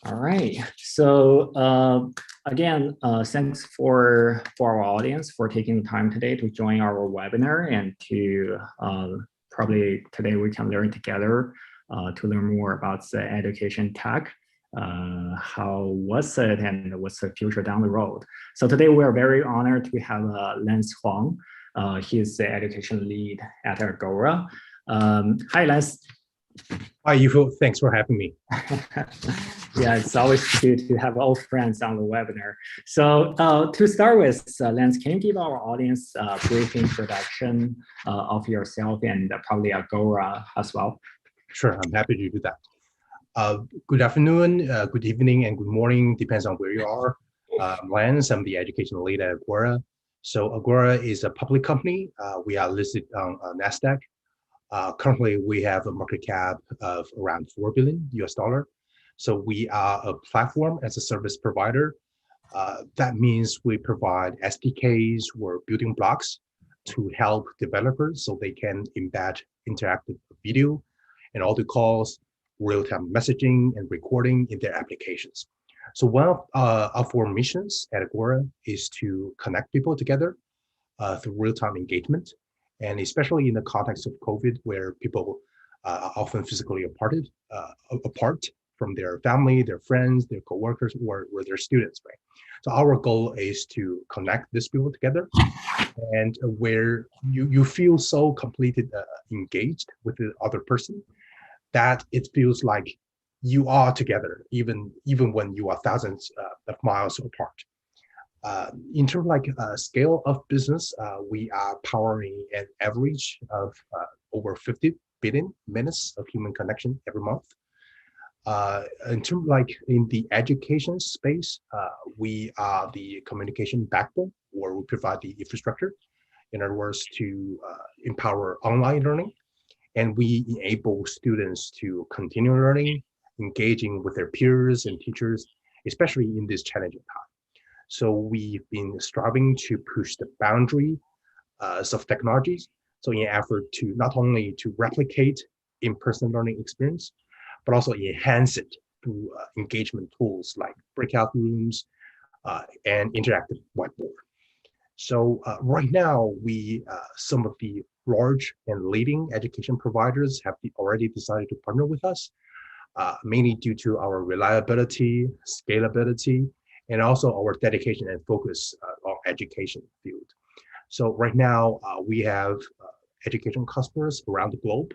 All right. So again, thanks for our audience for taking the time today to join our webinar and to probably today we can learn together to learn more about the education tech. How was it and what's the future down the road? So today we are very honored to have Lance Huang. He is the education lead at Agora. Hi, Lance. Hi, Yufo. Thanks for having me. Yeah, it's always good to have old friends on the webinar. So to start with, Lance, can you give our audience a brief introduction of yourself and probably Agora as well? Sure, I'm happy to do that. Good afternoon, good evening, and good morning, depends on where you are. I'm Lance, I'm the education lead at Agora. So Agora is a public company. We are listed on NASDAQ. Currently, we have a market cap of around $4 billion US. So we are a platform as a service provider. That means we provide SDKs or building blocks to help developers so they can embed interactive video and audio calls, real-time messaging and recording in their applications. So one of our missions at Agora is to connect people together through real-time engagement. And especially in the context of COVID, where people are often physically apart from their family, their friends, their coworkers, or their students, right? So our goal is to connect these people together, and where you feel so completely engaged with the other person that it feels like you are together, even when you are thousands of miles apart. In terms of scale of business, we are powering an average of over 50 billion minutes of human connection every month. In terms in the education space, we are the communication backbone, where we provide the infrastructure, in other words, to empower online learning. And we enable students to continue learning, engaging with their peers and teachers, especially in this challenging time. So we've been striving to push the boundary of technologies. So in an effort to not only to replicate in-person learning experience, but also enhance it through engagement tools like breakout rooms and interactive whiteboard. So right now, some of the large and leading education providers have already decided to partner with us, mainly due to our reliability, scalability, and also our dedication and focus on education field. So right now, we have education customers around the globe.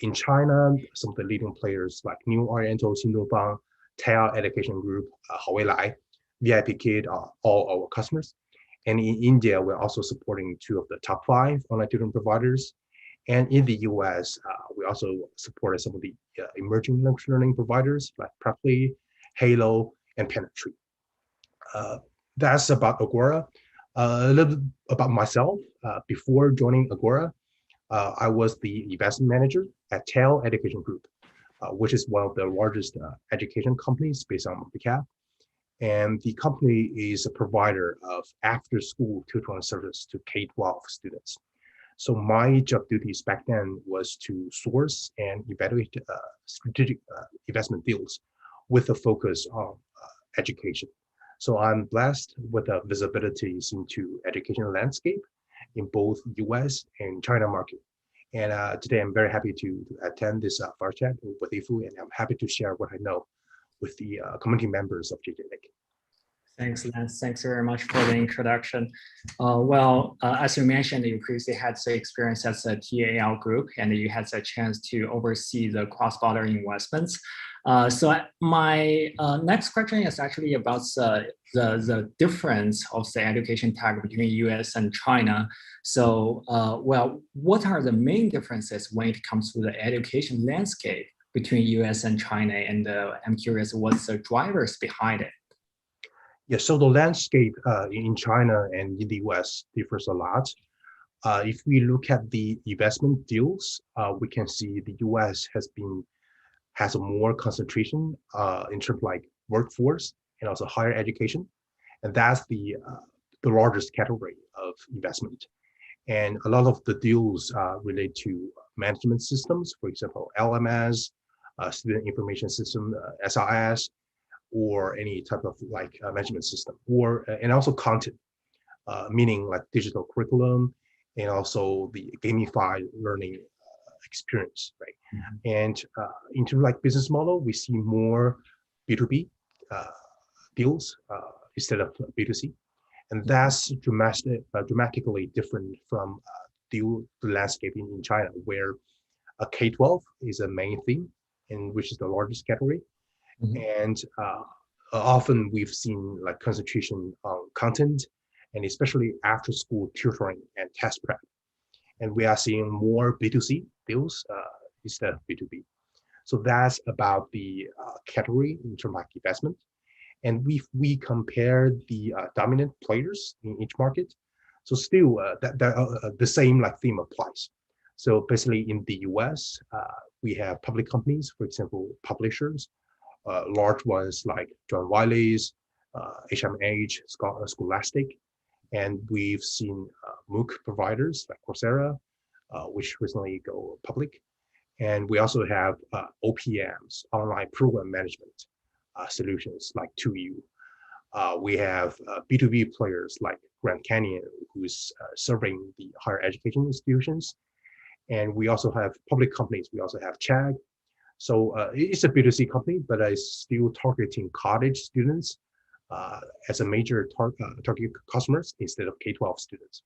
In China, some of the leading players like New Oriental, Xindofang, Tail Education Group, Hawaii, VIP Kid are all our customers. And in India, we're also supporting 2 of the top 5 online tutoring providers. And in the US, we also supported some of the emerging learning providers like Preply, Halo, and Penetrate. That's about Agora. A little bit about myself. Before joining Agora, I was the investment manager at Tail Education Group, which is one of the largest education companies based on market cap. And the company is a provider of after-school tutoring service to K-12 students. So my job duties back then was to source and evaluate strategic investment deals with a focus on education. So I'm blessed with the visibilities into educational landscape in both US and China market. And today I'm very happy to attend this Fireside with Ifu, and I'm happy to share what I know with the community members of JJ Lake. Thanks, Lance. Thanks very much for the introduction. As you mentioned, you previously had the experience as a TAL group, and you had the chance to oversee the cross-border investments. So my next question is actually about the difference of the education tech between US and China. So, what are the main differences when it comes to the education landscape between US and China? And I'm curious, what's the drivers behind it? Yeah, so the landscape in China and in the US differs a lot. If we look at the investment deals, we can see the US has a more concentration in terms of workforce and also higher education, and that's the largest category of investment. And a lot of the deals relate to management systems, for example, LMS, student information system, SRS, or any type of like management system, or and also content, meaning like digital curriculum and also the gamified learning experience, right? And in terms of like business model, we see more B2B deals instead of B2C. And that's dramatically different from the landscape in China, where a K-12 is a main theme, and which is the largest category. And often we've seen like concentration on content, and especially after school tutoring and test prep. And we are seeing more B2C deals instead of B2B. So that's about the category in terms of like investment. And we compare the dominant players in each market, so still the same like theme applies. So basically in the US, we have public companies, for example, publishers, large ones like John Wiley's, HMH, Scholastic, and we've seen MOOC providers like Coursera, which recently go public. And we also have OPMs, online program management solutions like 2U. We have B2B players like Grand Canyon, who's serving the higher education institutions. And we also have public companies. We also have CHAG. So it's a B2C company, but it's still targeting college students as a major target customers instead of K-12 students.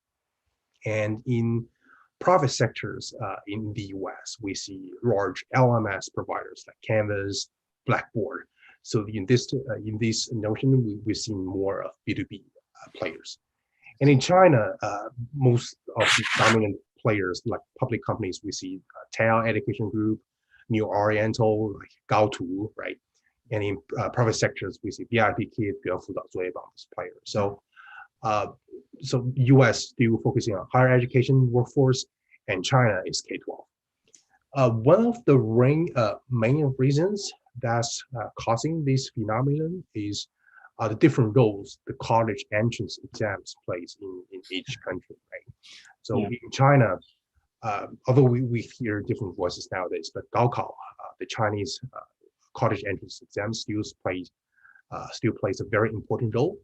And in private sectors in the US, we see large LMS providers like Canvas, Blackboard. So in this notion, we've seen more of B2B players. And in China, most of the dominant players like public companies, we see TAL Education Group, New Oriental, like Gaotu, right? And in private sectors, we see VIP Kids, this player. So, so US still focusing on higher education workforce, and China is K-12. One of the main reasons that's causing this phenomenon is the different roles the college entrance exams plays in each country, right? So in China, although we hear different voices nowadays, but Gaokao, the Chinese college entrance exam still plays a very important role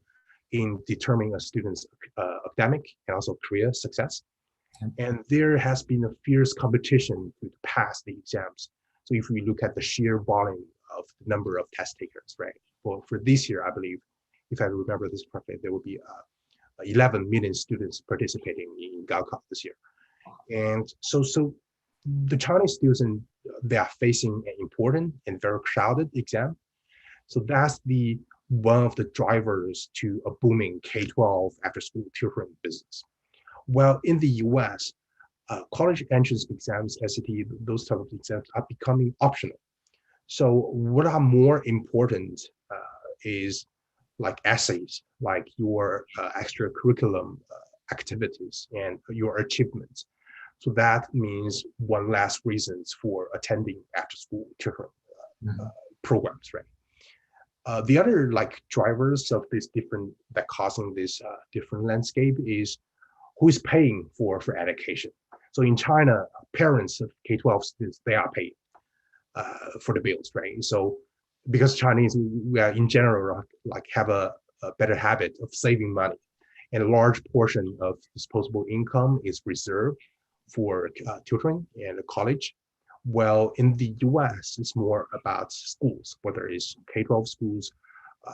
in determining a student's academic and also career success. And there has been a fierce competition to pass the exams. So if we look at the sheer volume of the number of test takers, right? Well, for this year, I believe, if I remember this correctly, there will be 11 million students participating in Gaokao this year. And so the Chinese students, they are facing an important and very crowded exam. So that's one of the drivers to a booming K-12 after-school tutoring business. Well, in the US, college entrance exams, SAT, those type of exams are becoming optional. So what are more important is like essays, like your extracurriculum activities and your achievements. So that means one last reasons for attending after-school tutoring programs, right? The other like drivers of this different that causing this different landscape is who is paying for education. So in China, parents of K-12 students, they are paying for the bills, right? So because Chinese, we are in general like have a better habit of saving money, and a large portion of disposable income is reserved for tutoring and college. Well, in the US, it's more about schools, whether it's K-12 schools,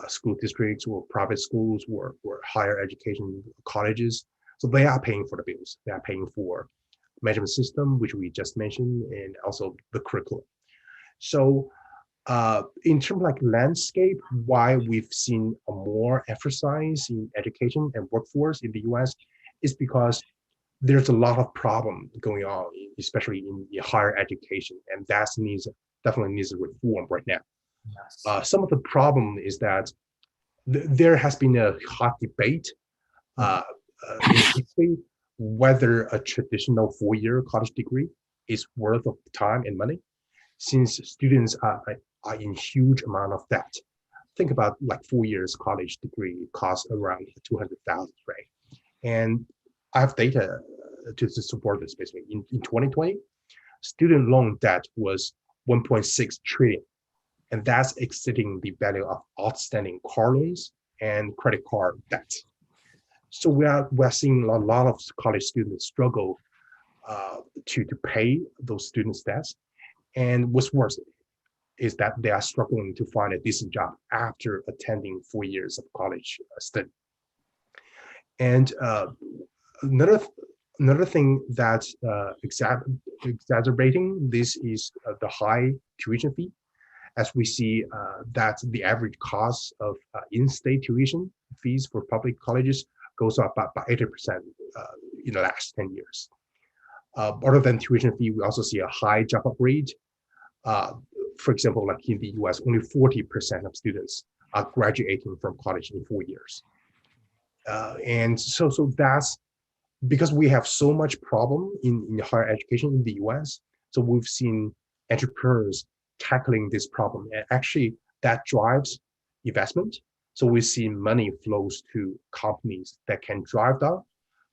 school districts, or private schools, or higher education colleges. So they are paying for the bills. They are paying for measurement system, which we just mentioned, and also the curriculum. So in terms of like landscape, why we've seen a more emphasis in education and workforce in the US is because there's a lot of problem going on, especially in the higher education, and that definitely needs a reform right now. Yes. Some of the problem is that there has been a hot debate in history whether a traditional 4-year college degree is worth of time and money, since students are in huge amount of debt. Think about like 4 years college degree costs around 200,000, right? And I have data to support this. Basically, in 2020, student loan debt was 1.6 trillion. and that's exceeding the value of outstanding car loans and credit card debt. So we're seeing a lot of college students struggle to pay those students' debts. And what's worse is that they are struggling to find a decent job after attending 4 years of college study. And another thing that's exacerbating this is the high tuition fee, as we see that the average cost of in-state tuition fees for public colleges goes up by 80% in the last 10 years. Other than tuition fee, we also see a high drop-out rate. For example, like in the US, only 40% of students are graduating from college in 4 years. And so that's because we have so much problem in higher education in the US. So we've seen entrepreneurs tackling this problem, and actually that drives investment. So we see money flows to companies that can drive down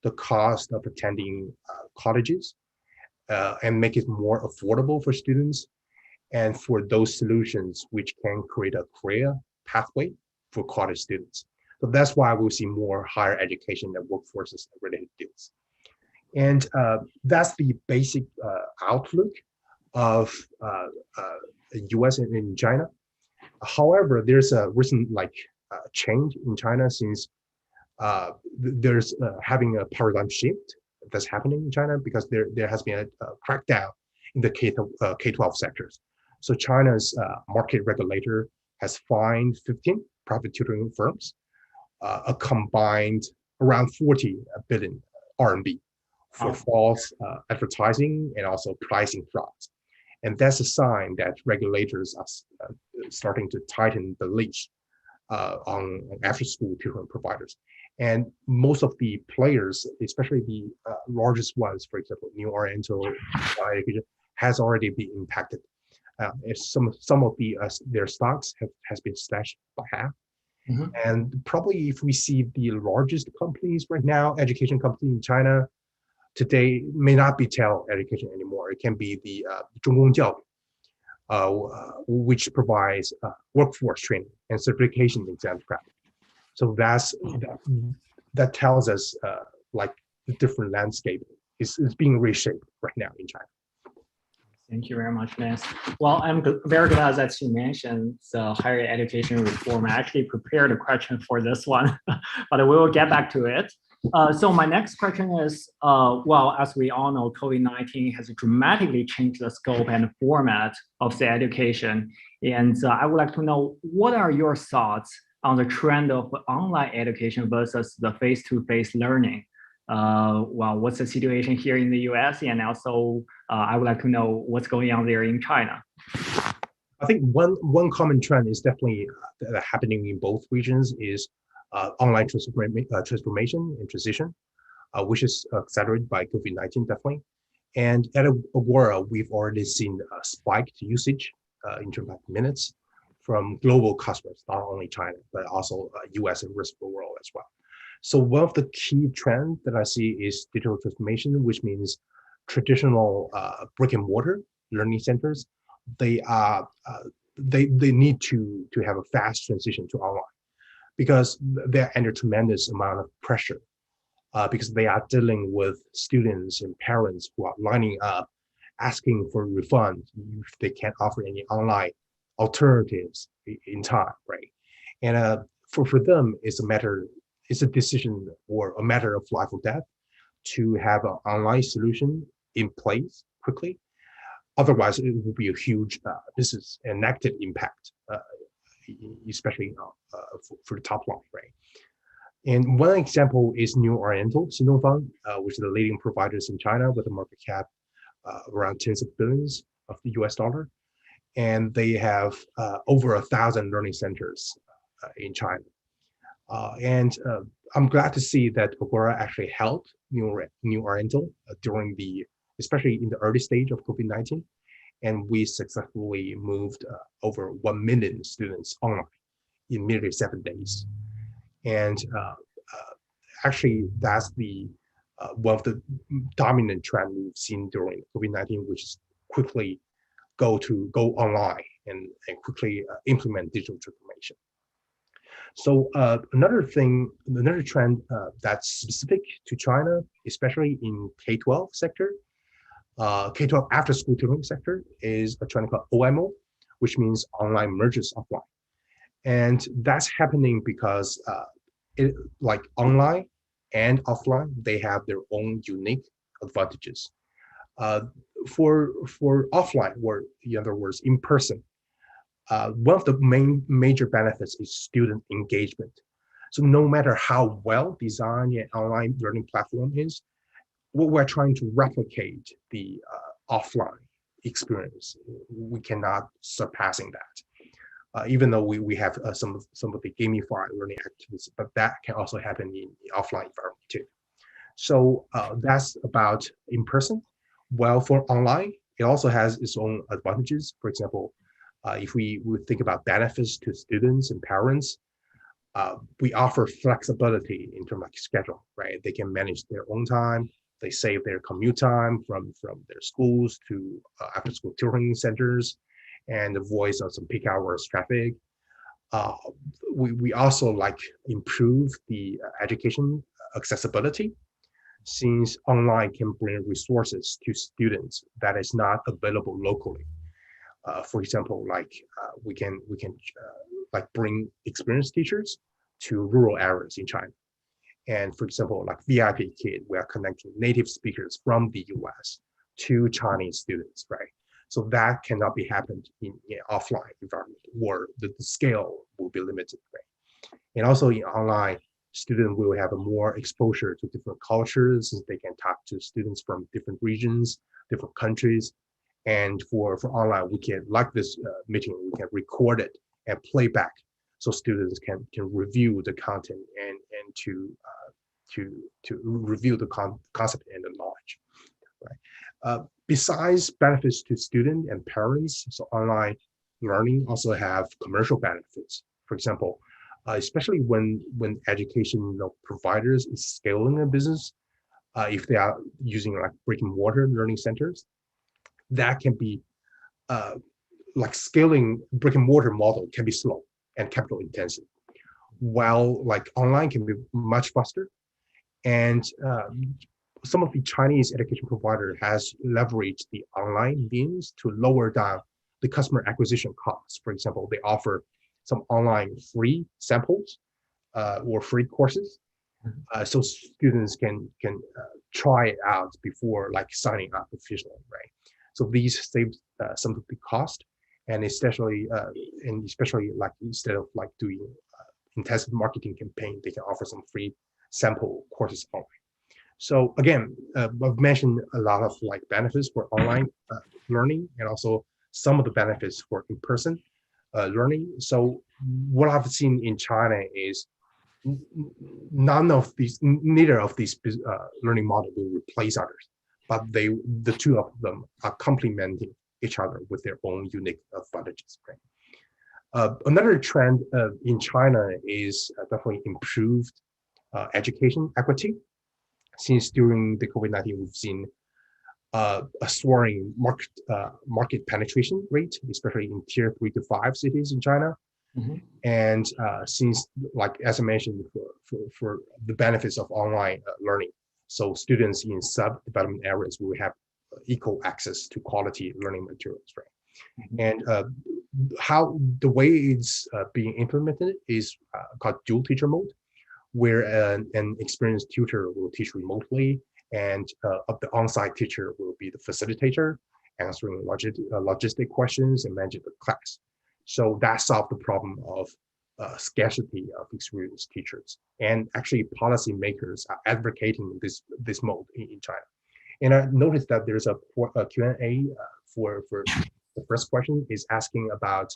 the cost of attending colleges and make it more affordable for students, and for those solutions which can create a career pathway for college students. So that's why we'll see more higher education and workforces related deals. And that's the basic outlook of US and in China. However, there's a recent change in China, since there's having a paradigm shift that's happening in China, because there has been a crackdown in the K-12 sectors. So China's market regulator has fined 15 private tutoring firms a combined around 40 billion RMB for false advertising and also pricing frauds. And that's a sign that regulators are starting to tighten the leash on after-school tutoring providers. And most of the players, especially the largest ones, for example, New Oriental Education, has already been impacted. Some of their stocks has been slashed by half. Mm-hmm. And probably if we see the largest companies right now, education company in China today may not be TEL Education anymore. It can be the Zhonggongjao, which provides workforce training and certification exam prep. So that tells us like the different landscape is being reshaped right now in China. Thank you very much, Lance. Well, I'm very glad that you mentioned the higher education reform. I actually prepared a question for this one, but we will get back to it. So my next question is, well, as we all know, COVID-19 has dramatically changed the scope and format of the education. And I would like to know, what are your thoughts on the trend of online education versus the face-to-face learning? Well, what's the situation here in the US? And also, I would like to know what's going on there in China. I think one common trend is definitely happening in both regions is online transformation and transition, which is accelerated by COVID-19, definitely. And at Agora, we've already seen a spiked usage in terms of minutes from global customers, not only China, but also US and rest of the world as well. So one of the key trends that I see is digital transformation, which means traditional brick and mortar learning centers, they need to have a fast transition to online, because they're under tremendous amount of pressure because they are dealing with students and parents who are lining up, asking for refund if they can't offer any online alternatives in time, right? And for them, it's a decision or a matter of life or death to have an online solution in place quickly. Otherwise, it will be a huge business and negative impact, especially for the top line, right? And one example is New Oriental, which is the leading providers in China with a market cap around tens of billions of the US dollar. And they have over 1,000 learning centers in China. And I'm glad to see that Agora actually helped New Oriental during especially in the early stage of COVID-19. And we successfully moved over 1 million students online in merely 7 days. And actually, that's one of the dominant trends we've seen during COVID-19, which is quickly go online and quickly implement digital transformation. So another trend that's specific to China, especially in K-12 sector, K-12 after school tutoring sector, is a trend called OMO, which means online merges offline. And that's happening because like online and offline, they have their own unique advantages. Uh, for offline, or in other words, in person, one of the major benefits is student engagement. So no matter how well designed an online learning platform is, what we're trying to replicate the offline experience, we cannot surpassing that. Even though we have some of the gamified learning activities, but that can also happen in the offline environment too. So that's about in person. Well, for online, it also has its own advantages. For example, if we think about benefits to students and parents, we offer flexibility in terms of schedule, right? They can manage their own time. They save their commute time from their schools to after school tutoring centers and avoid some peak hours traffic. We also like improve the education accessibility, since online can bring resources to students that is not available locally. For example, like we can like bring experienced teachers to rural areas in China. And for example, like VIP Kid, we are connecting native speakers from the US to Chinese students, right? So that cannot be happened in offline environment, or the scale will be limited, right? And also in online, students will have a more exposure to different cultures, since they can talk to students from different regions, different countries. And for online, we can, like this meeting, we can record it and play back, so students can review the content and to review the concept and the knowledge, right? Besides benefits to students and parents, so online learning also have commercial benefits. For example, especially when education providers is scaling a business, if they are using like brick and mortar learning centers, that can be like scaling brick and mortar model can be slow and capital intensive, while like online can be much faster. And some of the Chinese education provider has leveraged the online means to lower down the customer acquisition costs. For example, they offer some online free samples or free courses, so students can try it out before like signing up officially, right? So these save some of the cost, and especially like instead of like doing intensive marketing campaign, they can offer some free sample courses online. So again, I've mentioned a lot of like benefits for online learning, and also some of the benefits for in-person learning. So what I've seen in China is neither of these learning model will replace others, but the two of them are complementing each other with their own unique advantages. Right? Another trend in China is definitely improved education equity. Since during the COVID-19, we've seen a soaring market penetration rate, especially in tier 3 to 5 cities in China. Mm-hmm. And since, like as I mentioned, for the benefits of online learning, so students in sub-development areas will have equal access to quality learning materials, right? Mm-hmm. And how the way it's being implemented is called dual teacher mode, where an experienced tutor will teach remotely, and the on-site teacher will be the facilitator, answering logistic questions and managing the class. So that solved the problem of scarcity of experienced teachers. And actually, policymakers are advocating this mode in China. And I noticed that there's a Q&A for the first question is asking about,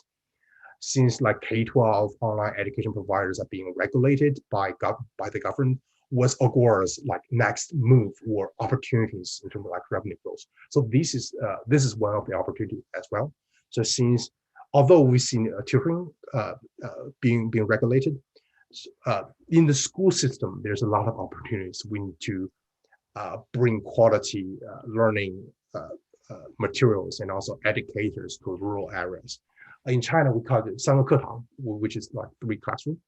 since like K-12 online education providers are being regulated by the government, what's Agora's like next move or opportunities in terms of like revenue growth? So this is one of the opportunities as well. So since although we've seen tutoring being regulated, in the school system, there's a lot of opportunities. We need to bring quality learning materials and also educators to rural areas. In China, we call it 3个课堂, which is like 3 classrooms.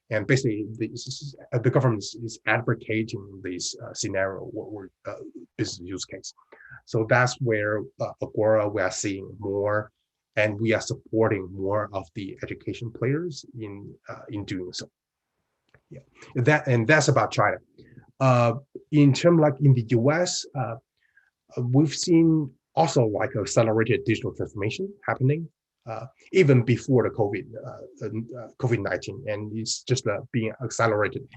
And basically, the government is advocating this scenario or business use case. So that's where Agora, we are seeing more, and we are supporting more of the education players in doing so. Yeah, that's about China. In terms like in the US, we've seen also like accelerated digital transformation happening even before the COVID-19, and it's just being accelerated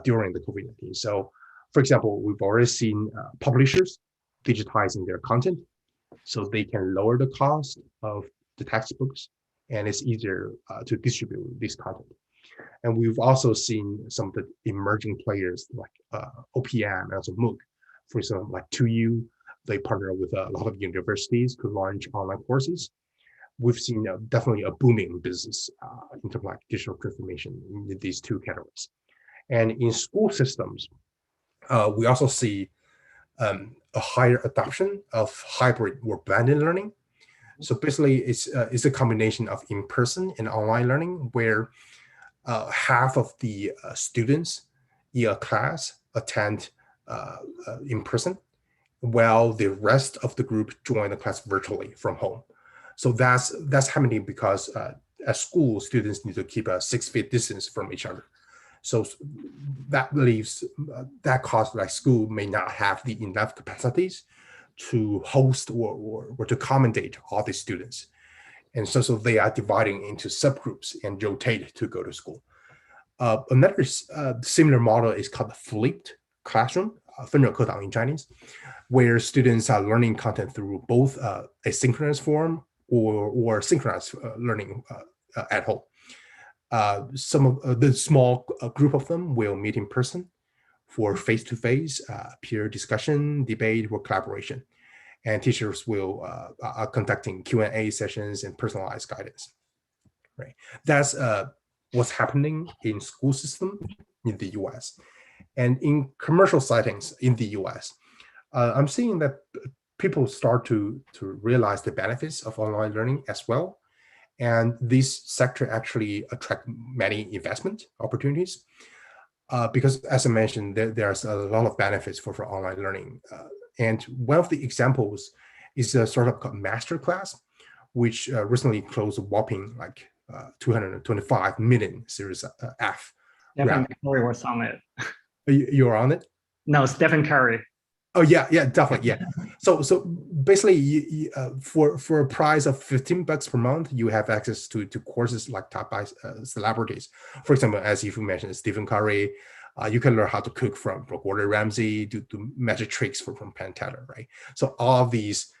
during the COVID-19. So, for example, we've already seen publishers digitizing their content so they can lower the cost of the textbooks, and it's easier to distribute this content. And we've also seen some of the emerging players like OPM and also MOOC. For example, like 2U, they partner with a lot of universities to launch online courses. We've seen definitely a booming business in terms of like digital transformation in these 2 categories. And in school systems, we also see a higher adoption of hybrid or blended learning. So basically, it's a combination of in-person and online learning, where half of the students in a class attend in person, while the rest of the group join the class virtually from home. So that's happening because at school, students need to keep a 6 feet distance from each other. So that leaves that cause like school may not have the enough capacities to host or to accommodate all the students. And so they are dividing into subgroups and rotate to go to school. Another similar model is called the flipped classroom, 分流课堂 in Chinese, where students are learning content through both asynchronous form or synchronous learning at home. Some of the small group of them will meet in person for face-to-face peer discussion, debate, or collaboration. And teachers will are conducting Q&A sessions and personalized guidance. Right, that's what's happening in school system in the US. And in commercial settings in the US, I'm seeing that people start to realize the benefits of online learning as well. And this sector actually attract many investment opportunities because, as I mentioned, there's a lot of benefits for online learning. And one of the examples is a startup called Masterclass, which recently closed a whopping like 225 million Series F. Stephen Curry was on it. You're on it? No, Stephen Curry. Oh yeah, definitely, yeah. So basically, for a price of $15 per month, you have access to courses like taught by celebrities. For example, as you mentioned, Stephen Curry. You can learn how to cook from Gordon Ramsay, do magic tricks from Penn Teller, right? So all of these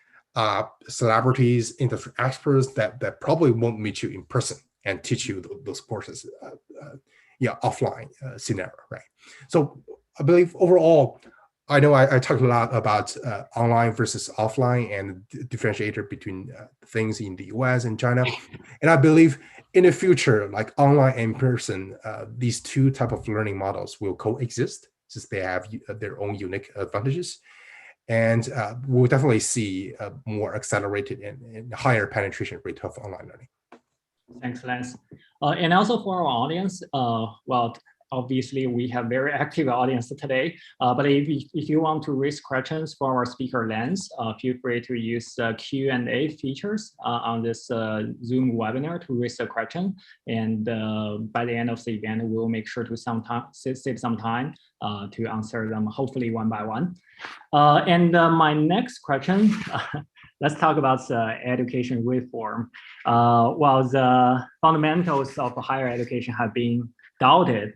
celebrities, industry experts that probably won't meet you in person and teach you those courses, offline scenario, right? So I believe overall, I know I talked a lot about online versus offline and the differentiator between things in the US and China. And I believe in the future, like online and in person, these 2 type of learning models will coexist since they have their own unique advantages. And we'll definitely see a more accelerated and higher penetration rate of online learning. Thanks, Lance. And also for our audience, well, obviously we have very active audience today, but if you want to raise questions for our speaker Lance, feel free to use the Q&A features on this Zoom webinar to raise a question. And by the end of the event, we'll make sure to save some time to answer them, hopefully one by one. And my next question, let's talk about education reform. While the fundamentals of higher education have been doubted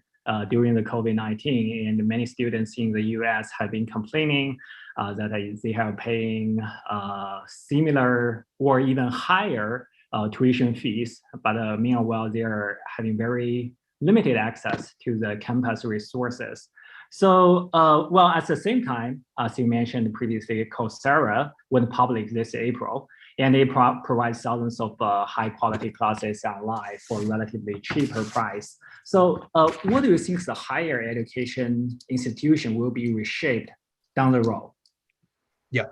during the COVID-19, and many students in the US have been complaining that they are paying similar or even higher tuition fees, but meanwhile, they are having very limited access to the campus resources. So, well, at the same time, as you mentioned previously, Coursera went public this April, and it provides thousands of high quality classes online for relatively cheaper price. So what do you think the higher education institution will be reshaped down the road? Yeah,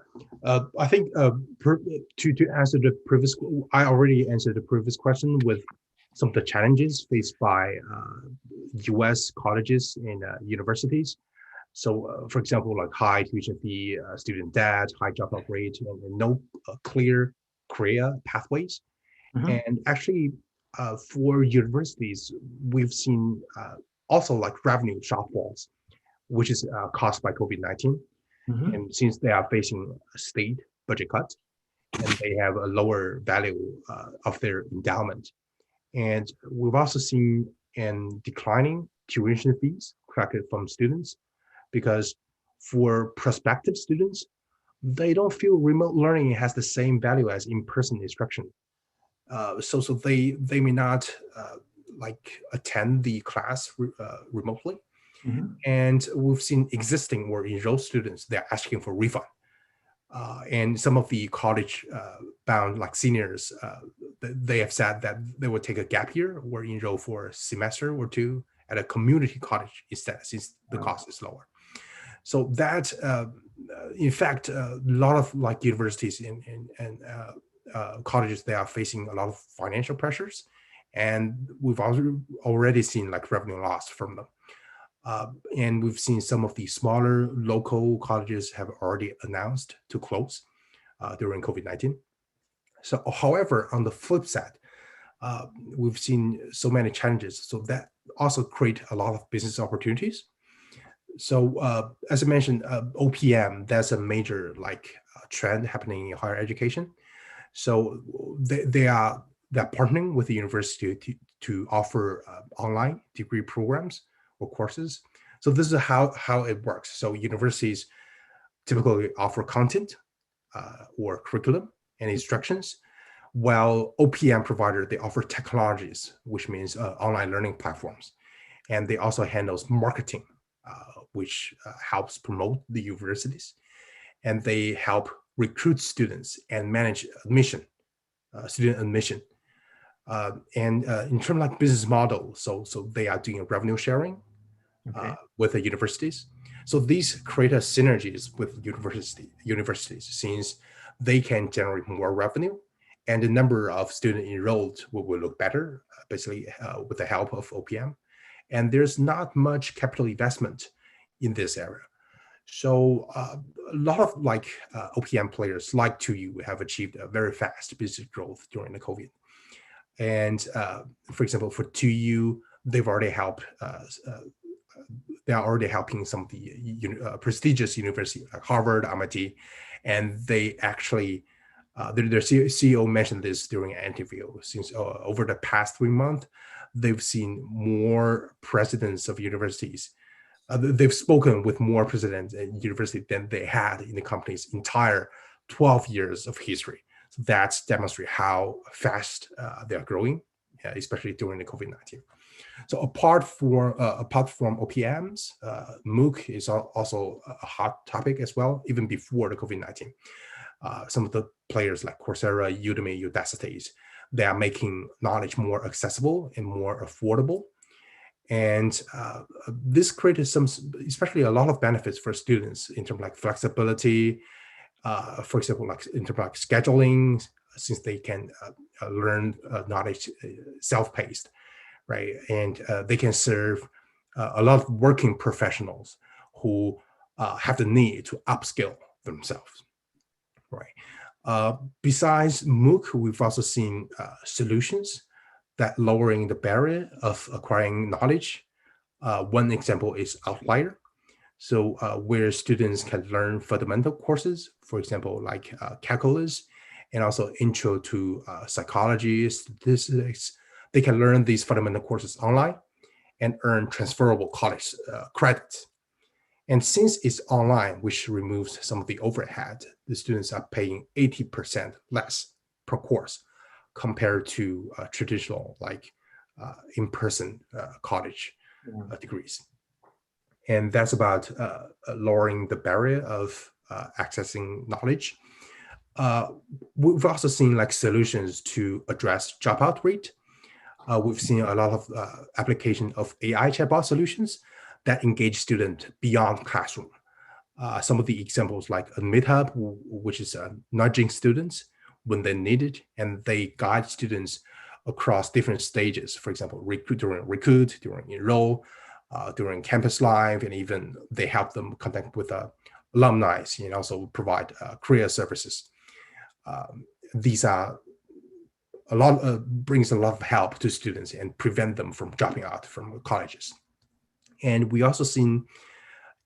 I think to answer the previous, I already answered the previous question with some of the challenges faced by U.S. colleges and universities. So, for example, like high tuition fee, student debt, high dropout rate, and no clear career pathways. Mhm, And actually, for universities, we've seen also like revenue shortfalls, which is caused by COVID-19. mhm. And since they are facing a state budget cut and they have a lower value of their endowment. And we've also seen in declining tuition fees collected from students because for prospective students, they don't feel remote learning has the same value as in-person instruction. So they may not like attend the class remotely. Mhm. And we've seen existing or enrolled students, they're asking for refund. And some of the college bound like seniors, they have said that they will take a gap year or enroll for a semester or two at a community college instead, since the cost is lower. So that, in fact, a lot of like universities and colleges, they are facing a lot of financial pressures, and we've also already seen like revenue loss from them. And we've seen some of the smaller local colleges have already announced to close during COVID-19. So, however, on the flip side, we've seen so many challenges. So that also create a lot of business opportunities. So, as I mentioned, OPM, that's a major like trend happening in higher education. So they're partnering with the university to offer online degree programs or courses. So this is how it works. So universities typically offer content or curriculum and instructions, while OPM provider, they offer technologies, which means online learning platforms. And they also handles marketing, which helps promote the universities. And they help recruit students and manage admission, student admission. And in terms of like business model, so they are doing revenue sharing Okay. with the universities. So these create a synergies with universities since they can generate more revenue, and the number of students enrolled will look better, basically with the help of OPM. And there's not much capital investment in this area. So a lot of like OPM players like 2U have achieved a very fast business growth during the COVID. And for example, for 2U, they've already helped. They are already helping some of the prestigious universities like Harvard, MIT, and they actually their CEO mentioned this during an interview. Since over the past 3 months, they've seen more presidents of universities. They've spoken with more presidents at university than they had in the company's entire 12 years of history. So that's demonstrate how fast they are growing, especially during the COVID-19. So apart from OPMs, MOOC is also a hot topic as well, even before the COVID-19. Some of the players like Coursera, Udemy, Udacity, they are making knowledge more accessible and more affordable. And this created some, especially a lot of benefits for students in terms of like flexibility, for example, like in terms of like scheduling, since they can learn knowledge self-paced, right? And they can serve a lot of working professionals who have the need to upskill themselves, right? Besides MOOC, we've also seen solutions that lowering the barrier of acquiring knowledge. One example is Outlier. So where students can learn fundamental courses, for example, like calculus, and also intro to psychology, statistics. They can learn these fundamental courses online and earn transferable college credits. And since it's online, which removes some of the overhead, the students are paying 80% less per course compared to traditional like in-person college Yeah. degrees. And that's about lowering the barrier of accessing knowledge. Uh, we've also seen like solutions to address dropout rate. We've seen a lot of application of AI chatbot solutions that engage students beyond classroom. some of the examples like a meetup, which is nudging students when they need it, and they guide students across different stages. For example, recruit, during enroll, during campus life, and even they help them connect with alumni and also provide career services. These are brings a lot of help to students and prevent them from dropping out from colleges. And we also seen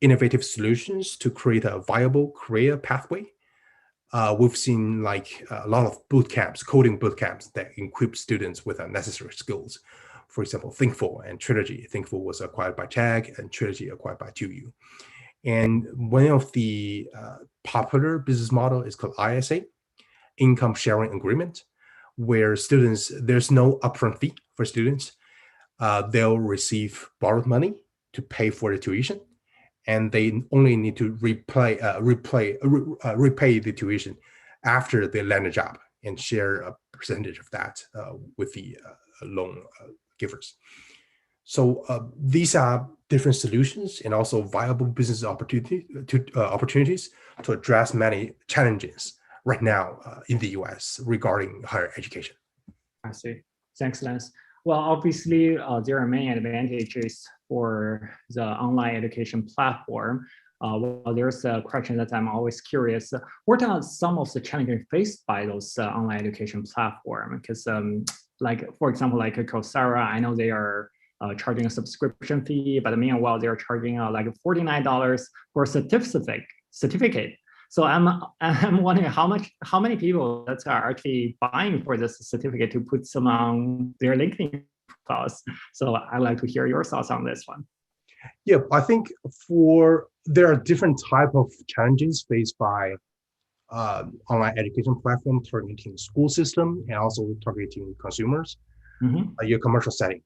innovative solutions to create a viable career pathway. We've seen like a lot of boot camps, coding boot camps that equip students with necessary skills. For example, Thinkful and Trilogy. Thinkful was acquired by Chegg and Trilogy acquired by 2U. And one of the popular business model is called ISA, Income Sharing Agreement, where students, there's no upfront fee for students. They'll receive borrowed money to pay for the tuition, and they only need to repay the tuition after they land a job and share a percentage of that with the loan givers. So these are different solutions and also viable business opportunities to address many challenges right now in the US regarding higher education. I see. Thanks, Lance. Well, obviously, there are many advantages for the online education platform. Well, there's a question that I'm always curious. What are some of the challenges faced by those online education platform? Because like, for example, like Coursera, I know they are charging a subscription fee, but meanwhile, they're charging like $49 for a certificate. So I'm wondering how many people that are actually buying for this certificate to put some on their LinkedIn profiles. So I'd like to hear your thoughts on this one. Yeah, I think there are different type of challenges faced by online education platform targeting school system and also targeting consumers, your commercial setting.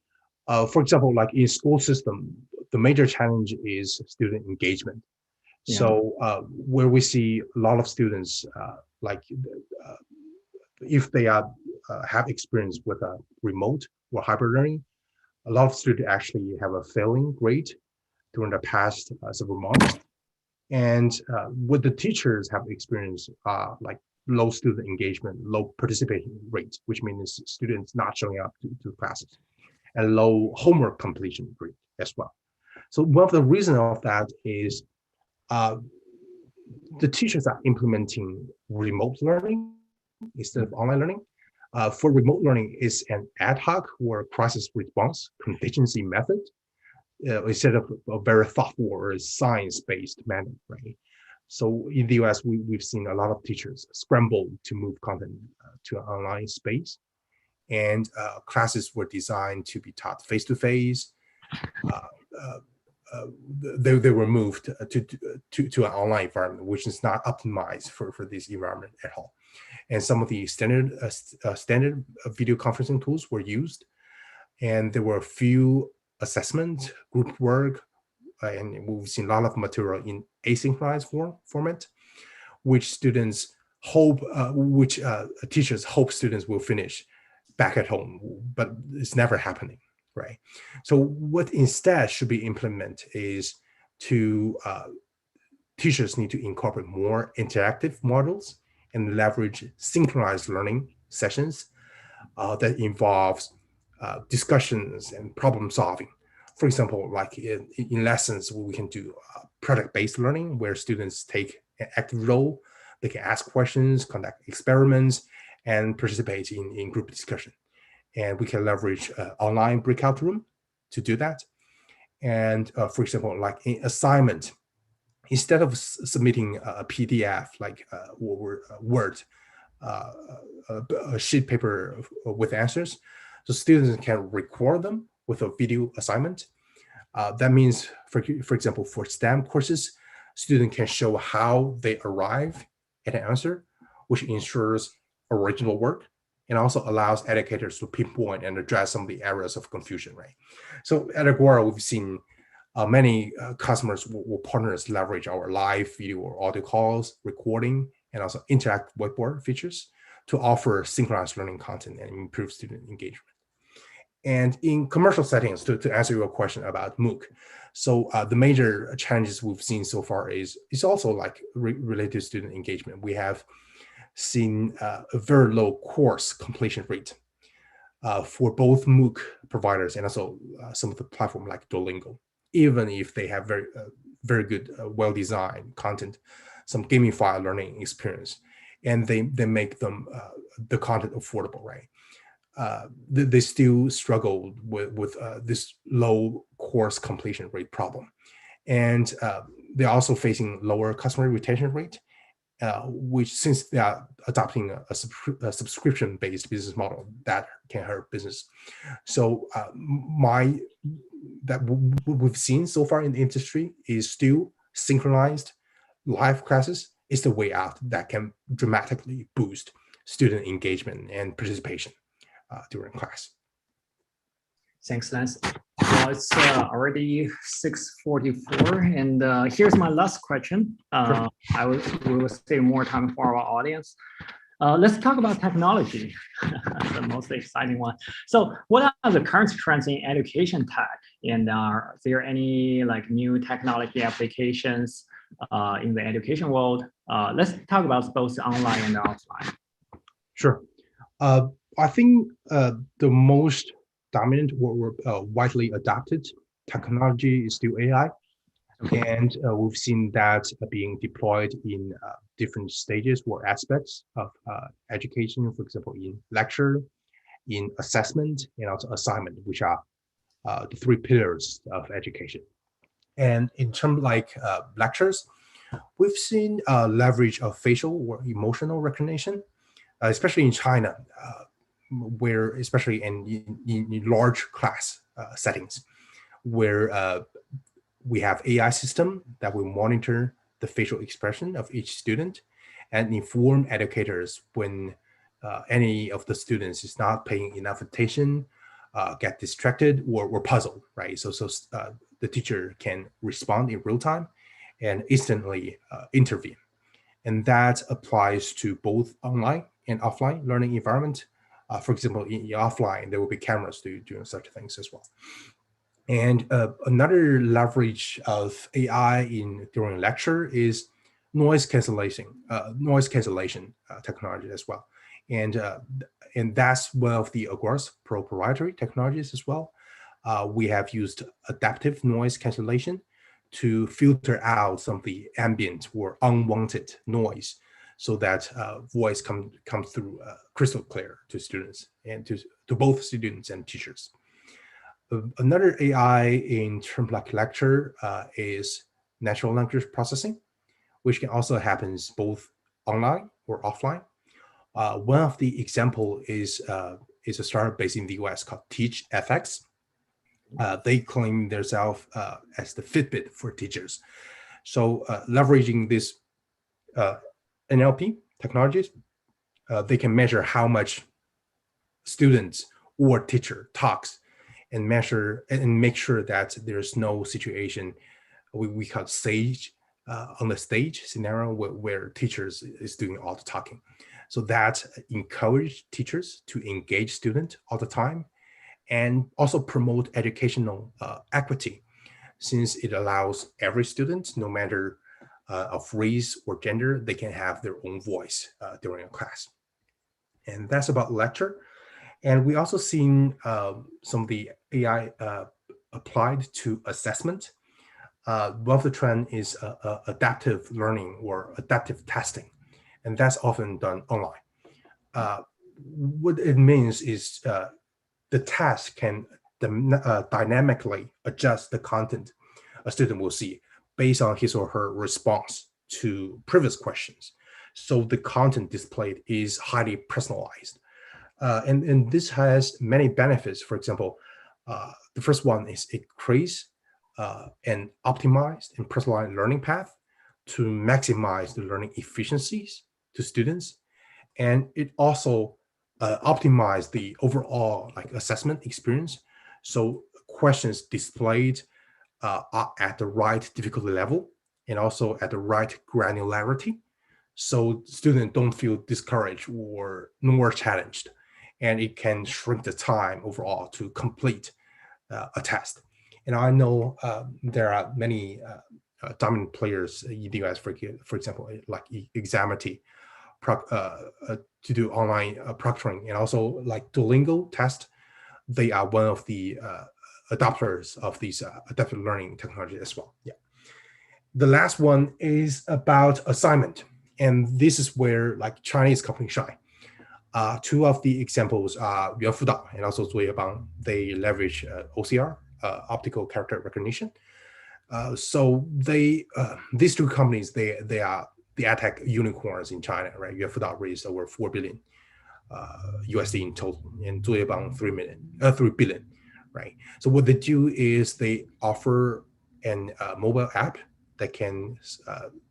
For example, like in school system, the major challenge is student engagement. Yeah. So where we see a lot of students, if they have experience with a remote or hybrid learning, a lot of students actually have a failing grade during the past several months. And what the teachers have experienced like low student engagement, low participation rates, which means students not showing up to classes, and low homework completion rate as well. So one of the reasons of that is the teachers are implementing remote learning instead of online learning. For remote learning, is an ad hoc or crisis response contingency method instead of a very thoughtful or science-based manner, right? So in the US, we've seen a lot of teachers scramble to move content to an online space, and classes were designed to be taught face-to-face. They were moved to an online environment, which is not optimized for this environment at all. And some of the standard video conferencing tools were used, and there were a few assessment, group work, and we've seen a lot of material in asynchronized format, which students hope, teachers hope students will finish back at home, but it's never happening, right? So what instead should be implemented is teachers need to incorporate more interactive models and leverage synchronized learning sessions that involves discussions and problem solving. For example, like in lessons, we can do product-based learning where students take an active role. They can ask questions, conduct experiments, and participate in group discussion. And we can leverage online breakout room to do that. And for example, like in assignment, instead of submitting a PDF like Word, a sheet paper with answers, so students can record them with a video assignment. That means, for example, for STEM courses, students can show how they arrive at an answer, which ensures original work and also allows educators to pinpoint and address some of the areas of confusion, right? So at Agora, we've seen many customers or partners leverage our live video or audio calls, recording, and also interactive whiteboard features to offer synchronized learning content and improve student engagement. And in commercial settings, to answer your question about MOOC, So the major challenges we've seen so far is also like related to student engagement. We have seen a very low course completion rate for both MOOC providers and also some of the platform like Duolingo, even if they have very good, well-designed content, some gamified learning experience, and they make them the content affordable, right? They still struggle with this low course completion rate problem. And they're also facing lower customer retention rate, which since they are adopting a subscription-based business model, that can hurt business. So what we've seen so far in the industry is still synchronized live classes is the way out that can dramatically boost student engagement and participation during class. Thanks, Lance. Well, it's already 6:44, and here's my last question. We will save more time for our audience. Let's talk about technology, the most exciting one. So what are the current trends in education tech? And are there any like new technology applications in the education world? Let's talk about both online and offline. Sure. I think the most dominant or widely adopted technology is still AI. And we've seen that being deployed in different stages or aspects of education, for example, in lecture, in assessment, and also assignment, which are the three pillars of education. And in terms like lectures, we've seen leverage of facial or emotional recognition, especially in China, where especially in large class settings, where we have AI system that will monitor the facial expression of each student and inform educators when any of the students is not paying enough attention, get distracted or puzzled, right? So the teacher can respond in real time and instantly intervene. And that applies to both online and offline learning environment. For example, in offline, there will be cameras doing such things as well. And another leverage of AI during lecture is noise cancellation technology as well. And that's one of the Agora's proprietary technologies as well. We have used adaptive noise cancellation to filter out some of the ambient or unwanted noise, so that voice comes through crystal clear to students and to both students and teachers. Another AI in terms like lecture is natural language processing, which can also happen both online or offline. One of the example is a startup based in the US called TeachFX. They claim themselves as the Fitbit for teachers. So leveraging this NLP technologies, they can measure how much students or teacher talks and measure and make sure that there's no situation we call stage on the stage scenario where teachers is doing all the talking. So that encourage teachers to engage students all the time and also promote educational equity, since it allows every student, no matter of race or gender, they can have their own voice during a class. And that's about lecture. And we also seen some of the AI applied to assessment. One of the trend is adaptive learning or adaptive testing, and that's often done online. What it means is the task can dynamically adjust the content a student will see based on his or her response to previous questions. So the content displayed is highly personalized. And this has many benefits. For example, the first one is it creates an optimized and personalized learning path to maximize the learning efficiencies to students. And it also optimizes the overall like assessment experience. So questions displayed are at the right difficulty level and also at the right granularity. So students don't feel discouraged or nor challenged. And it can shrink the time overall to complete a test. And I know there are many dominant players in the US, for example, like Examity, to do online proctoring, and also like Duolingo test. They are one of the adopters of these adaptive learning technology as well. Yeah. The last one is about assignment. And this is where like Chinese companies shine. Two of the examples are Yuanfudao and also Zuoyebang. They leverage OCR, optical character recognition. So these two companies, they are the edtech unicorns in China, right? Yuanfudao raised over 4 billion USD in total, and Zuoyebang 3 billion, right? So what they do is they offer an mobile app that can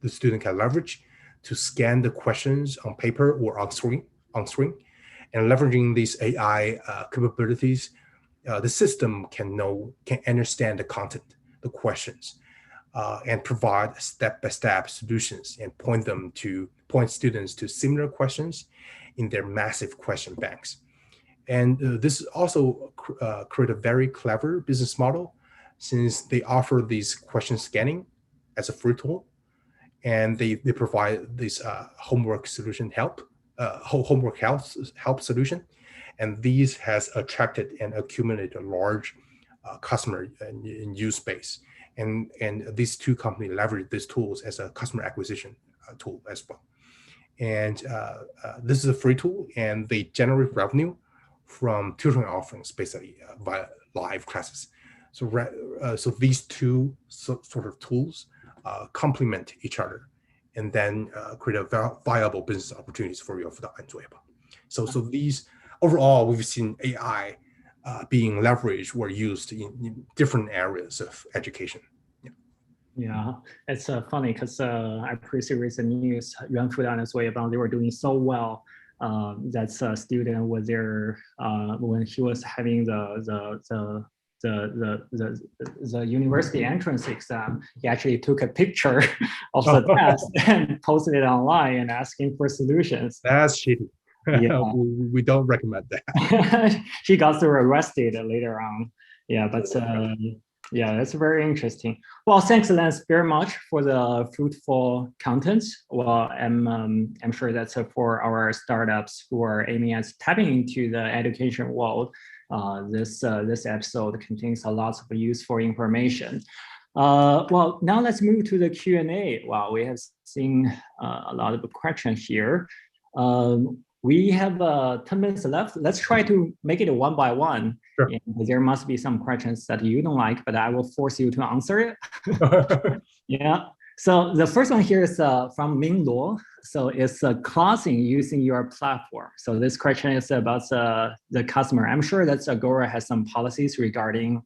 the student can leverage to scan the questions on paper or on screen, and leveraging these AI capabilities, the system can understand the content, the questions, and provide step-by-step solutions and point students to similar questions in their massive question banks. And this also create a very clever business model, since they offer these question scanning as a free tool, and they provide this homework help solution, and these has attracted and accumulated a large customer and use base, and these two companies leverage these tools as a customer acquisition tool as well. And this is a free tool, and they generate revenue from tutoring offerings, basically via live classes. So these two sort of tools complement each other, and then create a viable business opportunities for Yuanfudao and Zuoyebang. So these overall, we've seen AI being leveraged or used in different areas of education. Yeah, it's funny because I previously read the news. Yuanfudao and Zuoyebang, they were doing so well. That's a student was there when he was having the university entrance exam. He actually took a picture of the test and posted it online and asking for solutions. That's shitty. Yeah. We don't recommend that. He got arrested later on. Yeah, but yeah, that's very interesting. Well, thanks, Lance, very much for the fruitful content. Well, I'm sure that's for our startups who are aiming at tapping into the education world. This episode contains a lot of useful information. Well, now let's move to the Q&A. Well, we have seen a lot of questions here. We have 10 minutes left. Let's try to make it one by one. Sure. There must be some questions that you don't like, but I will force you to answer it. Yeah. So the first one here is from Ming Luo. So it's classing using your platform. So this question is about the customer. I'm sure that Agora has some policies regarding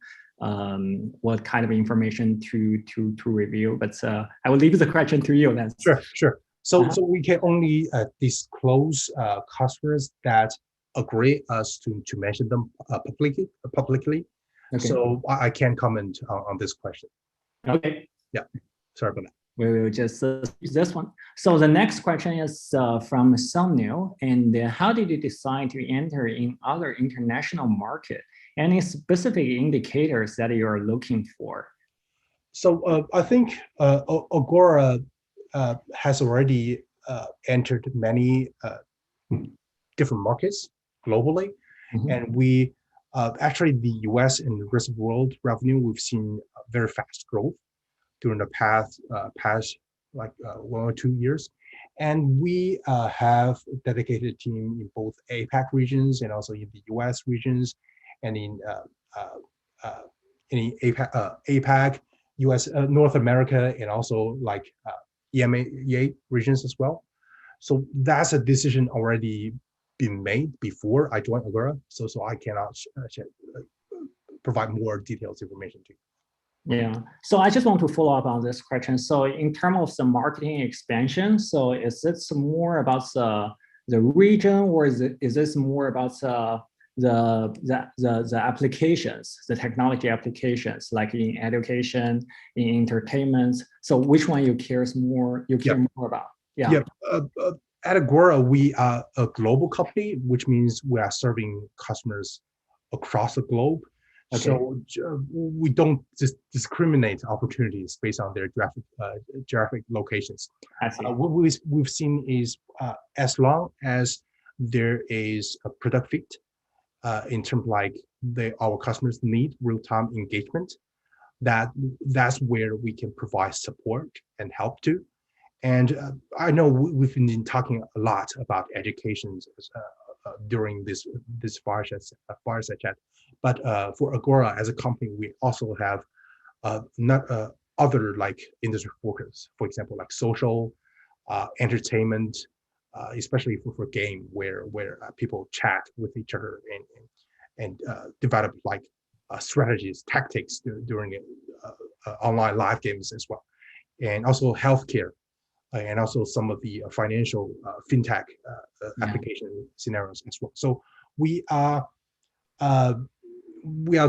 what kind of information to review, but I will leave the question to you, Lance. Sure. So we can only disclose customers that agree us to mention them publicly. Okay. So I can't comment on this question. Okay. Yeah. Sorry about that. We will just use this one. So the next question is from Sunil. And how did you decide to enter in other international market? Any specific indicators that you're looking for? So I think Agora has already entered many different markets globally. Mm-hmm. And we actually, the US and the rest of the world revenue, we've seen very fast growth during the past 1 or 2 years. And we have a dedicated team in both APAC regions and also in the US regions, and in APAC, US, North America, and also like EMEA regions as well. So that's a decision already been made before I joined Agora. So I cannot provide more detailed information to you. Yeah. So I just want to follow up on this question. So in terms of the marketing expansion, so is it more about the region, or is this more about the applications, the technology applications, like in education, in entertainment? So which one you care more about? Yeah. At Agora, we are a global company, which means we are serving customers across the globe. Okay. So we don't just discriminate opportunities based on their geographic locations. I see. What we've seen is as long as there is a product fit in terms like our customers need real-time engagement, that's where we can provide support and help to. And I know we've been talking a lot about education during this fireside chat, but for Agora as a company, we also have not other like industry focus, for example, like social, entertainment, especially for game where people chat with each other and develop like strategies, tactics during online live games as well, and also healthcare. And also some of the financial fintech application scenarios as well. So we are a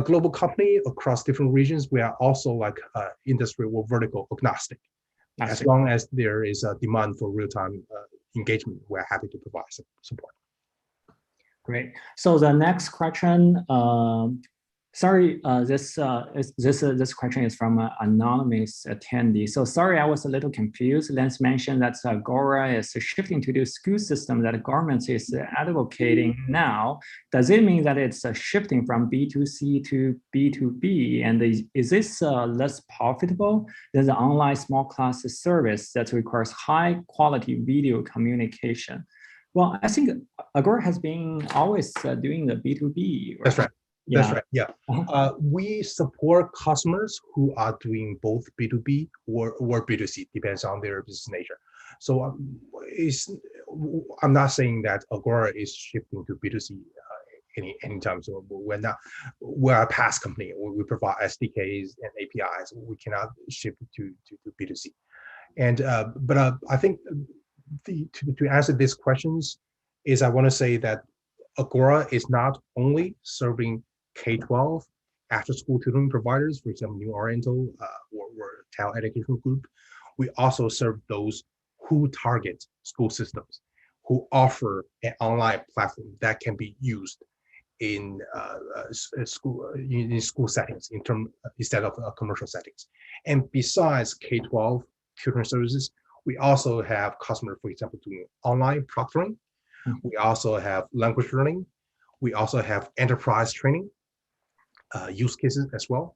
global company across different regions. We are also like industry or vertical agnostic. As long as there is a demand for real-time engagement, we're happy to provide support. Great. So the next question, sorry, this question is from an anonymous attendee. So sorry, I was a little confused. Lance mentioned that Agora is shifting to the school system that the government is advocating now. Does it mean that it's shifting from B2C to B2B? And is this less profitable than the online small class service that requires high quality video communication? Well, I think Agora has been always doing the B2B. Right? That's right. Yeah. That's right. Yeah. We support customers who are doing both B2B or B2C, depends on their business nature. So I'm not saying that Agora is shifting to B2C anytime soon. We're a PaaS company. We provide SDKs and APIs. We cannot shift to B2C. And but I think to answer these questions is I want to say that Agora is not only serving K-12 after-school tutoring providers, for example, New Oriental or Cal Education Group. We also serve those who target school systems, who offer an online platform that can be used in school settings instead of commercial settings. And besides K-12 tutoring services, we also have customers, for example, doing online proctoring. We also have language learning. We also have enterprise training use cases as well.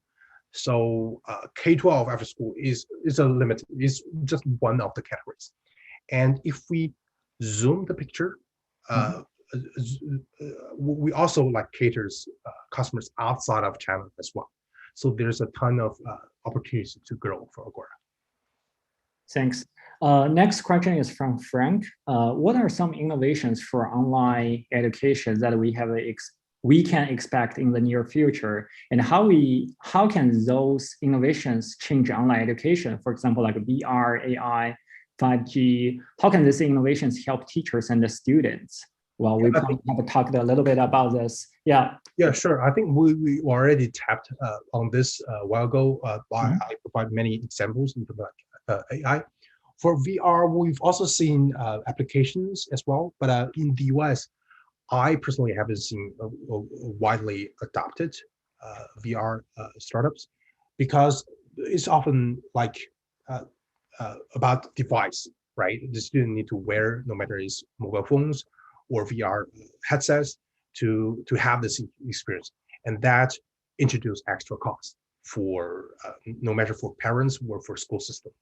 So K-12 after school is just one of the categories. And if we zoom the picture, we also like caters customers outside of China as well. So there's a ton of opportunities to grow for Agora. Thanks. Next question is from Frank. What are some innovations for online education that we can expect in the near future, and how can those innovations change online education? For example, like VR, AI, 5G. How can these innovations help teachers and the students? Well, we have talked a little bit about this. Yeah. Yeah, sure. I think we already tapped on this a while ago. I provide many examples into AI. For VR, we've also seen applications as well, but in the US, I personally haven't seen a widely adopted VR startups because it's often like about device, right? The student need to wear, no matter it's mobile phones or VR headsets to have this experience. And that introduces extra costs for no matter for parents or for school systems.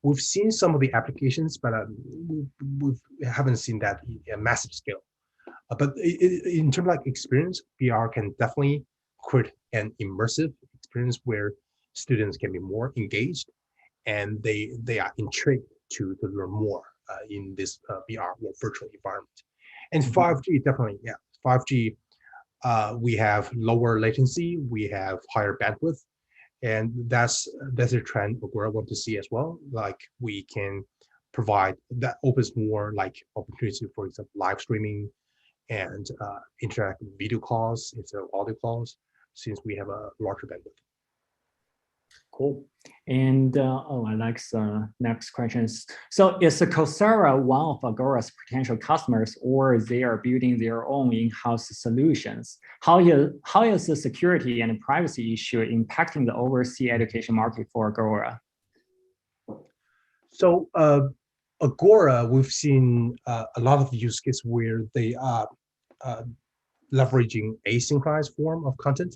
We've seen some of the applications, but we haven't seen that in a massive scale. But in terms of like experience, VR can definitely create an immersive experience where students can be more engaged and they are intrigued to learn more in this VR or virtual environment. And 5G, definitely, yeah. 5G, we have lower latency, we have higher bandwidth, and that's a trend Agora want to see as well. Like we can provide that opens more like opportunity, for example, live streaming and interactive video calls instead of audio calls, since we have a larger bandwidth. Cool. And I like the next questions. So is the Coursera one of Agora's potential customers, or they are building their own in-house solutions? How is the security and privacy issue impacting the overseas education market for Agora? So Agora, we've seen a lot of use cases where they are leveraging asynchronized form of content,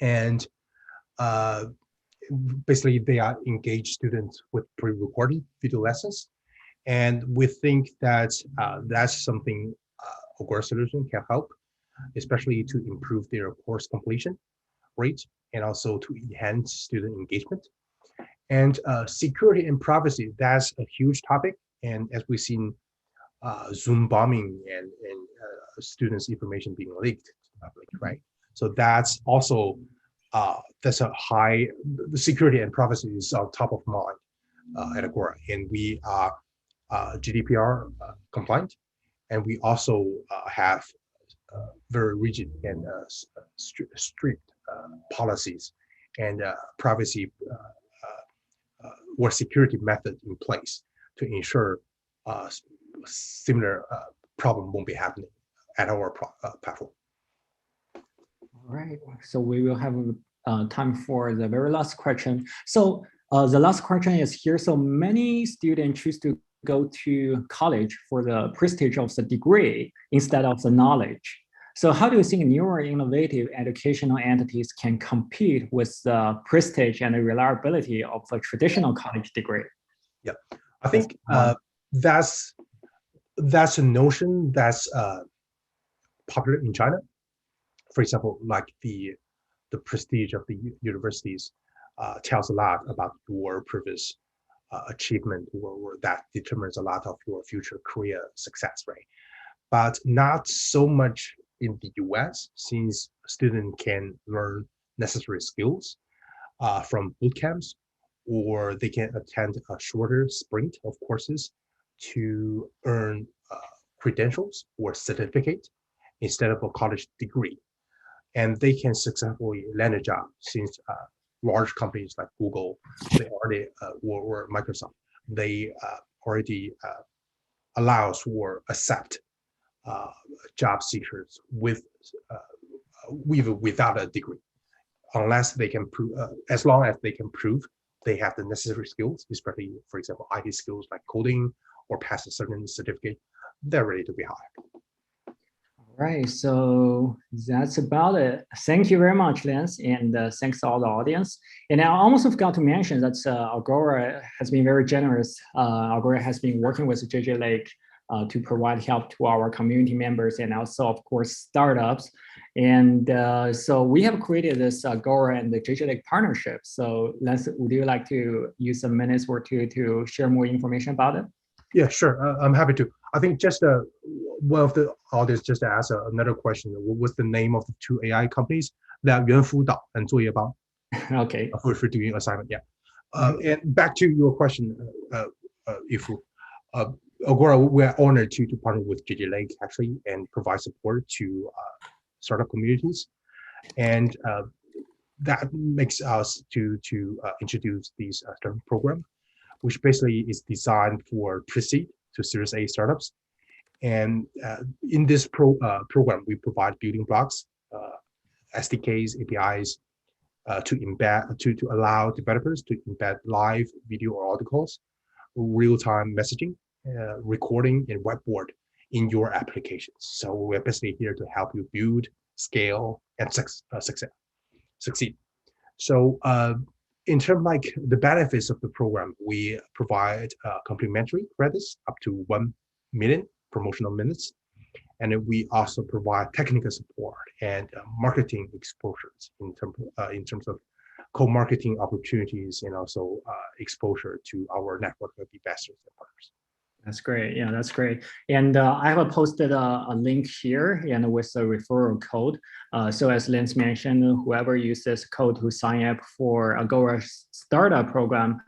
and basically they are engaged students with pre-recorded video lessons. And we think that that's something Agora solution can help, especially to improve their course completion rate and also to enhance student engagement. And security and privacy, that's a huge topic. And as we've seen, Zoom bombing and students' information being leaked to the public, right? So that's also that's a high, the security and privacy is on top of mind at Agora, and we are GDPR compliant, and we also have very rigid and strict policies and privacy or security method in place to ensure similar problem won't be happening at our platform. All right, so we will have time for the very last question. So the last question is here. So many students choose to go to college for the prestige of the degree instead of the knowledge. So how do you think newer innovative educational entities can compete with the prestige and the reliability of a traditional college degree? Yeah, I think that's a notion that's popular in China. For example, like the prestige of the universities tells a lot about your previous achievement, or that determines a lot of your future career success, right? But not so much in the US, since students can learn necessary skills from boot camps, or they can attend a shorter sprint of courses to earn credentials or certificate instead of a college degree. And they can successfully land a job, since large companies like Google, they already or Microsoft, they already allows or accept job seekers without a degree, unless they can prove, as long as they can prove they have the necessary skills, especially, for example, IT skills like coding or pass a certain certificate, they're ready to be hired. All right, so that's about it. Thank you very much, Lance, and thanks to all the audience. And I almost forgot to mention that Agora has been very generous. Agora has been working with JJ Lake to provide help to our community members and also, of course, startups. And so we have created this Agora and the JJ Lake partnership. So Lance, would you like to use some minutes or two to share more information about it? Yeah, sure. I'm happy to. I think just one of the audience just asked another question. What was the name of the two AI companies? That Yuanfu and 作业帮. Okay. For doing assignment, yeah. And back to your question, Ifu. Agora, we're honored to partner with JJ Lake actually and provide support to startup communities, and that makes us to introduce this startup program, which basically is designed for pre-seed to Series A startups. And in this program, we provide building blocks, SDKs, APIs, to embed, to allow developers to embed live video or articles, real-time messaging, recording, and whiteboard in your applications. So we're basically here to help you build, scale, and succeed. So in terms of like the benefits of the program, we provide complimentary credits up to 1 million promotional minutes. And we also provide technical support and marketing exposures in terms of co-marketing opportunities, and also exposure to our network of investors and partners. That's great. Yeah, that's great. And I have posted a link here and with a referral code. So as Lance mentioned, whoever uses this code to sign up for Agora startup program,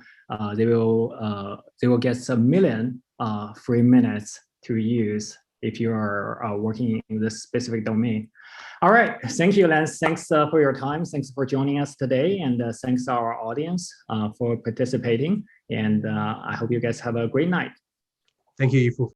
they will get some million free minutes to use if you are working in this specific domain. All right, thank you, Lance. Thanks for your time. Thanks for joining us today, and thanks to our audience for participating. And I hope you guys have a great night. Thank you, Yifu.